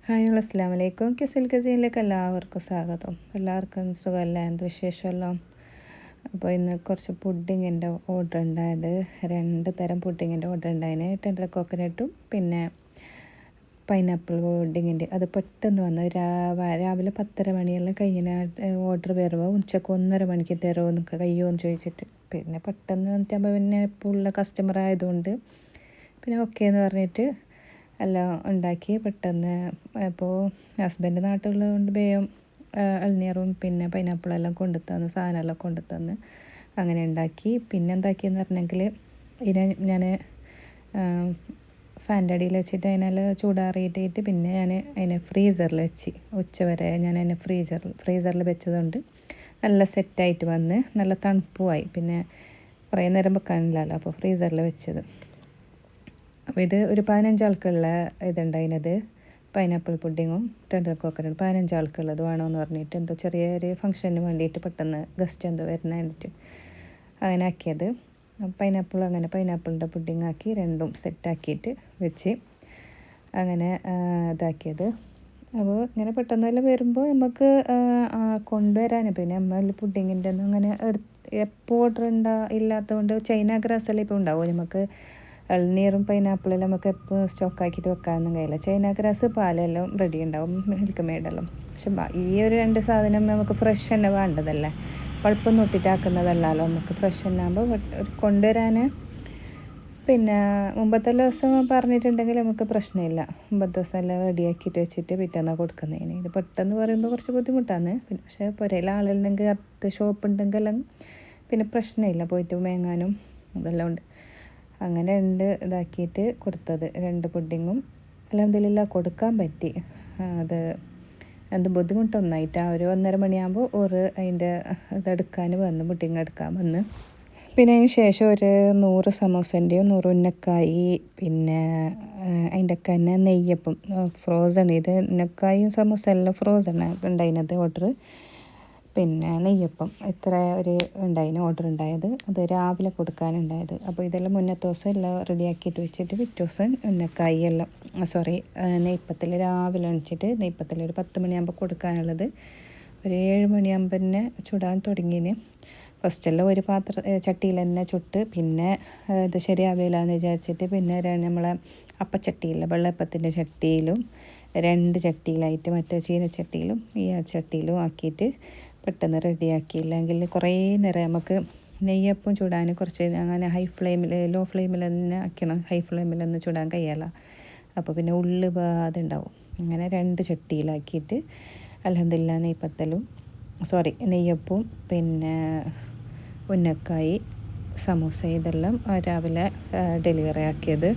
Hi അസ്സലാമു അലൈക്കും. കിസിൽ കസീനിലേക്ക് എല്ലാവർക്കും സ്വാഗതം. എല്ലാവർക്കും സുഖമല്ല, എന്ത് വിശേഷമല്ലോ? അപ്പോൾ ഇന്ന് കുറച്ച് പുഡിങ്ങിൻ്റെ ഓർഡർ ഉണ്ടായത്, 2 തരം പുഡിങ്ങിൻ്റെ ഓർഡർ ഉണ്ടായതിന്. ടെൻഡർ കോക്കനട്ടും പിന്നെ പൈനാപ്പിൾ പുഡിങ്ങിൻ്റെ. അത് പെട്ടെന്ന് വന്നു. രാവിലെ 10:30 മണിയെല്ലാം കഴിഞ്ഞ ഓർഡർ വരുമ്പോൾ ഉച്ചക്ക് 1:30 മണിക്ക് തരുമോ എന്നൊക്കെ കഴിയുമെന്ന് ചോദിച്ചിട്ട്, പിന്നെ പെട്ടെന്ന് വന്നിട്ടാകുമ്പോൾ പിന്നെ ഇപ്പോൾ ഉള്ള കസ്റ്റമർ ആയതുകൊണ്ട് പിന്നെ ഓക്കെ എന്ന് പറഞ്ഞിട്ട് എല്ലാം ഉണ്ടാക്കി പെട്ടെന്ന്. ഇപ്പോൾ ഹസ്ബൻഡ് നാട്ടിലുള്ളതുകൊണ്ട് വേഗം ഇളനീറും പിന്നെ പൈനാപ്പിളെല്ലാം കൊണ്ടുതന്ന്, സാധനമെല്ലാം കൊണ്ടുതന്ന് അങ്ങനെ ഉണ്ടാക്കി. പിന്നെ എന്താക്കിയെന്ന് പറഞ്ഞെങ്കിൽ ഇതിനെ ഞാൻ ഫാൻ്റെ അടിയിൽ വെച്ചിട്ട് അതിനെല്ലാം ചൂടാറിയിട്ടിട്ട് പിന്നെ ഞാൻ അതിനെ ഫ്രീസറിൽ വെച്ച് ഉച്ചവരെ ഞാൻ അതിനെ ഫ്രീസറിൽ വെച്ചതുകൊണ്ട് നല്ല സെറ്റായിട്ട് വന്ന് നല്ല തണുപ്പുമായി. പിന്നെ കുറേ നേരം വെക്കാനില്ലല്ലോ, അപ്പോൾ ഫ്രീസറിൽ വെച്ചത്. അപ്പോൾ ഇത് ഒരു 15 ആൾക്കുള്ള ഇതുണ്ടായിരുന്നത്, പൈനാപ്പിൾ പുഡിങ്ങും ടെൻഡർ കോക്കനട്ടും. 15 ആൾക്കുള്ളത് വേണമെന്ന് പറഞ്ഞിട്ട് എന്തോ ചെറിയൊരു ഫംഗ്ഷന് വേണ്ടിയിട്ട് പെട്ടെന്ന് ഗസ്റ്റ് എന്തോ വരുന്ന വേണ്ടിയിട്ട് അങ്ങനെ ആക്കിയത്. പൈനാപ്പിളിൻ്റെ പുഡിങ് ആക്കി രണ്ടും സെറ്റാക്കിയിട്ട് വെച്ച് അങ്ങനെ ഇതാക്കിയത്. അപ്പോൾ ഇങ്ങനെ പെട്ടെന്നെല്ലാം വരുമ്പോൾ നമുക്ക് കൊണ്ടുവരാൻ പിന്നെ നമ്മൾ പുഡിങ്ങിൻ്റെ ഒന്നും അങ്ങനെ എപ്പോൾ ഓർഡർ ഇല്ലാത്തതുകൊണ്ട് ചൈന ഗ്രാസെല്ലാം ഇപ്പോൾ ഉണ്ടാവും. നമുക്ക് ഇളനീറും പൈനാപ്പിളെല്ലാം നമുക്ക് എപ്പോൾ സ്റ്റോക്കാക്കിയിട്ട് വെക്കാനൊന്നും കഴിയില്ല. ചൈന ഗ്രാസ് പാലെല്ലാം റെഡി ഉണ്ടാവും, മിൽക്ക് മെയ്ഡെല്ലാം. പക്ഷെ ഈ ഒരു 2 സാധനം നമുക്ക് ഫ്രഷ് തന്നെ വേണ്ടതല്ലേ, പഴുപ്പൊന്നും ഇട്ടിട്ടാക്കുന്നതല്ലല്ലോ. നമുക്ക് ഫ്രഷ് തന്നെ ആകുമ്പോൾ കൊണ്ടുവരാൻ പിന്നെ മുമ്പത്തെ ദിവസം പറഞ്ഞിട്ടുണ്ടെങ്കിൽ നമുക്ക് പ്രശ്നമില്ല. മുമ്പത്തെ ദിവസം എല്ലാം റെഡിയാക്കിയിട്ട് വെച്ചിട്ട് പിറ്റേന്നാ കൊടുക്കുന്നതിന്. ഇത് പെട്ടെന്ന് പറയുമ്പോൾ കുറച്ച് ബുദ്ധിമുട്ടാണ്. പിന്നെ പക്ഷേ പുരയിൽ ആളുണ്ടെങ്കിൽ അടുത്ത് ഷോപ്പ് ഉണ്ടെങ്കിലും പിന്നെ പ്രശ്നമില്ല, പോയിട്ട് മേങ്ങാനും അതെല്ലാം ഉണ്ട്. അങ്ങനെ 2 ഇതാക്കിയിട്ട് കൊടുത്തത്, 2 പുഡിങ്ങും അൽഹംദുലില്ലാ കൊടുക്കാൻ പറ്റി. അത് എന്ത് ബുദ്ധിമുട്ടൊന്നായിട്ട് ഒരു 1:30 മണിയാകുമ്പോൾ അതിൻ്റെ ഇതെടുക്കാൻ വന്ന്, പുഡിങ് എടുക്കാൻ വന്ന്. പിന്നെ അതിന് ശേഷം ഒരു 100 സമൂസൻ്റെയും 100 ഉന്നക്കായി, പിന്നെ അതിൻ്റെ ഒക്കെ തന്നെ നെയ്യപ്പം ഫ്രോസൺ. ഇത് ഉന്നക്കായും സമൂസ എല്ലാം ഫ്രോസൺ ഉണ്ടായിരുന്നത് ഓർഡർ. പിന്നെ നെയ്യപ്പം ഇത്ര ഒരു ഉണ്ടായിന് ഓർഡർ ഉണ്ടായത്, അത് രാവിലെ കൊടുക്കാനുണ്ടായത്. അപ്പോൾ ഇതെല്ലാം മുന്നത്തെ ദിവസം എല്ലാം റെഡിയാക്കിയിട്ട് വെച്ചിട്ട് പിറ്റേ ദിവസം ഉന്നക്കായി എല്ലാം നെയ്പ്പത്തിൽ രാവിലെ എണിച്ചിട്ട് നെയ്പ്പത്തിൽ ഒരു 10 മണിയാകുമ്പോൾ കൊടുക്കാനുള്ളത് ഒരു 7 മണിയാകുമ്പോൾ തന്നെ ചുടാൻ തുടങ്ങിന്. ഫസ്റ്റെല്ലാം ഒരു ചട്ടിയിൽ തന്നെ ചുട്ട്, പിന്നെ ഇത് ശരിയാവില്ല എന്ന് വിചാരിച്ചിട്ട് പിന്നെ നമ്മളെ അപ്പച്ചട്ടിയില്ല, വെള്ളയപ്പത്തിൻ്റെ ചട്ടിയിലും 2 ചട്ടിയിലായിട്ട് മറ്റേ ചീനച്ചട്ടിയിലും ഈ ചട്ടിയിലും ആക്കിയിട്ട് പെട്ടെന്ന് റെഡിയാക്കി. ഇല്ലെങ്കിൽ കുറേ നേരം നമുക്ക് നെയ്യപ്പം ചൂടാൻ കുറച്ച് അങ്ങനെ ലോ ഫ്ലെയിമിൽ തന്നെ ആക്കണം. ഹൈ ഫ്ലെയിമിലൊന്നും ചൂടാൻ കഴിയല്ല, അപ്പോൾ പിന്നെ ഉള്ളു അതുണ്ടാവും. അങ്ങനെ 2 ചട്ടിയിലാക്കിയിട്ട് അൽഹംദുലില്ലാ നെയ്യപ്പവും പിന്നെ ഉന്നക്കായി സമൂസ ഇതെല്ലാം രാവിലെ ഡെലിവറി ആക്കിയത്.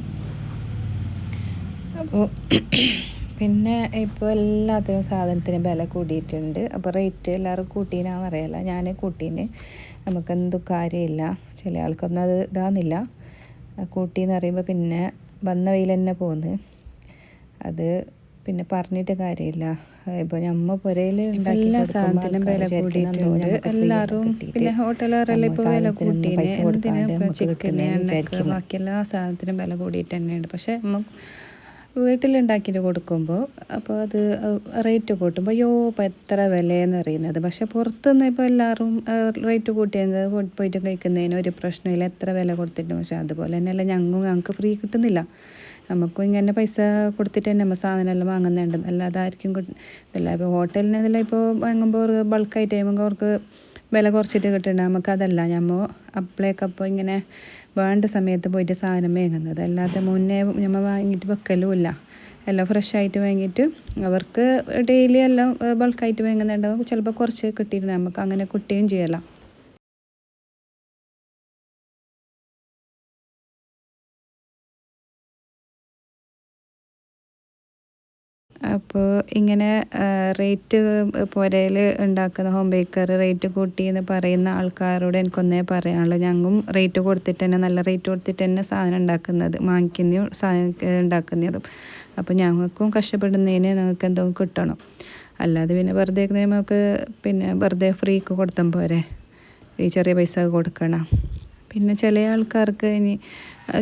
അപ്പോൾ പിന്നെ ഇപ്പോൾ എല്ലാത്തിനും സാധനത്തിനും വില കൂടിയിട്ടുണ്ട്. അപ്പോൾ റേറ്റ് എല്ലാവരും കൂട്ടീനാന്ന് അറിയില്ല, ഞാൻ കൂട്ടീന്. നമുക്കെന്തു കാര്യമില്ല, ചില ആൾക്കൊന്നും അത് ഇതാകുന്നില്ല. കൂട്ടിയെന്ന് പറയുമ്പോൾ പിന്നെ വന്ന വെയിൽ തന്നെ പോകുന്നു. അത് പിന്നെ പറഞ്ഞിട്ട് കാര്യമില്ല. ഇപ്പോൾ നമ്മൾ പുരയിൽ എല്ലാ സാധനത്തിനും വില കൂടിയിട്ടുണ്ട്. എല്ലാവരും പിന്നെ ഹോട്ടലുകാരെല്ലാം ഇപ്പോൾ വില കൂട്ടീന്, ചിക്കന് എണ്ണയ്ക്ക് ബാക്കി എല്ലാ സാധനത്തിനും വില കൂടിയിട്ട് തന്നെയുണ്ട്. പക്ഷേ വീട്ടിലുണ്ടാക്കിയിട്ട് കൊടുക്കുമ്പോൾ അപ്പോൾ അത് റേറ്റ് കൂട്ടുമ്പോൾ ഇപ്പോൾ എത്ര വിലയെന്ന് അറിയുന്നത്. പക്ഷേ പുറത്തുനിന്ന് ഇപ്പോൾ എല്ലാവരും റേറ്റ് കൂട്ടിയെങ്കിൽ പോയിട്ട് കഴിക്കുന്നതിന് ഒരു പ്രശ്നമില്ല, എത്ര വില കൊടുത്തിട്ടും. പക്ഷേ അതുപോലെ തന്നെയല്ല ഞങ്ങൾക്ക് ഫ്രീ കിട്ടുന്നില്ല. നമുക്കും ഇങ്ങനെ പൈസ കൊടുത്തിട്ട് തന്നെ നമ്മൾ സാധനമെല്ലാം വാങ്ങുന്നുണ്ട്, അല്ലാതെ ആയിരിക്കും ഇതല്ല. ഇപ്പോൾ ഹോട്ടലിനെല്ലാം ഇപ്പോൾ വാങ്ങുമ്പോൾ ബൾക്കായിട്ട് കഴിയുമ്പോൾ അവർക്ക് വില കുറച്ചിട്ട് കിട്ടുന്നുണ്ട്. നമുക്കതല്ല, നമ്മൾ അപ്പോൾ ഇങ്ങനെ വേണ്ട സമയത്ത് പോയിട്ട് സാധനം വാങ്ങുന്നത്, അല്ലാതെ മുന്നേ നമ്മൾ വാങ്ങിയിട്ട് വെക്കലുമില്ല. എല്ലാം ഫ്രഷായിട്ട് വാങ്ങിയിട്ട് അവർക്ക് ഡെയിലി എല്ലാം ബൾക്കായിട്ട് വാങ്ങുന്നുണ്ടാവും. ചിലപ്പോൾ കുറച്ച് കിട്ടിയിട്ട് നമുക്ക് അങ്ങനെ കിട്ടുകയും ചെയ്യല. അപ്പോൾ ഇങ്ങനെ റേറ്റ് പുരയിൽ ഉണ്ടാക്കുന്ന ഹോം ബേക്കർ റേറ്റ് കൂട്ടി എന്ന് പറയുന്ന ആൾക്കാരോട് എനിക്കൊന്നേ പറയാനുള്ളൂ. ഞങ്ങളും റേറ്റ് കൊടുത്തിട്ട് തന്നെ, നല്ല റേറ്റ് കൊടുത്തിട്ട് തന്നെ സാധനം ഉണ്ടാക്കുന്നത്, വാങ്ങിക്കുന്നതും സാധനം ഉണ്ടാക്കുന്നതും. അപ്പോൾ ഞങ്ങൾക്കും കഷ്ടപ്പെടുന്നതിന് ഞങ്ങൾക്ക് എന്തോ കിട്ടണം, അല്ലാതെ പിന്നെ വെറുതെ നമുക്ക് പിന്നെ വെറുതെ ഫ്രീക്ക് കൊടുത്താൽ പോരെ, ഈ ചെറിയ പൈസ കൊടുക്കണം. പിന്നെ ചില ആൾക്കാർക്ക് ഇനി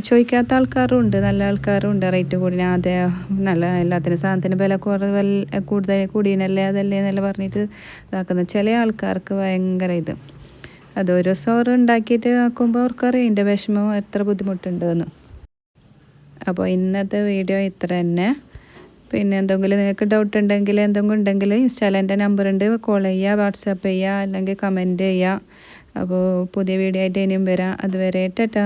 ചോദിക്കാത്ത ആൾക്കാരും ഉണ്ട്, നല്ല ആൾക്കാരും ഉണ്ട്. റേറ്റ് കൂടി അതെ നല്ല എല്ലാത്തിനും സാധനത്തിന് വില കൂടുതൽ കൂടിയനല്ലേ അതല്ലേ എന്നെല്ലാം പറഞ്ഞിട്ട് ഇതാക്കുന്നത്. ചില ആൾക്കാർക്ക് ഭയങ്കര ഇത് അതൊരു സോറ് ഉണ്ടാക്കിയിട്ട് ആക്കുമ്പോൾ അവർക്കറിയാം ഇതിൻ്റെ വിഷമം എത്ര ബുദ്ധിമുട്ടുണ്ടെന്ന്. അപ്പോൾ ഇന്നത്തെ വീഡിയോ ഇത്ര തന്നെ. പിന്നെ എന്തെങ്കിലും നിങ്ങൾക്ക് ഡൗട്ട് ഉണ്ടെങ്കിൽ എന്തെങ്കിലും ഉണ്ടെങ്കിൽ ഇൻസ്റ്റായിൽ എൻ്റെ നമ്പർ ഉണ്ട്, കോൾ ചെയ്യുക, വാട്സാപ്പ് ചെയ്യുക, അല്ലെങ്കിൽ കമൻറ്റ് ചെയ്യുക. അപ്പോൾ പുതിയ വീഡിയോ ആയിട്ട് ഇനിയും വരാം. അതുവരെ ടാറ്റാ.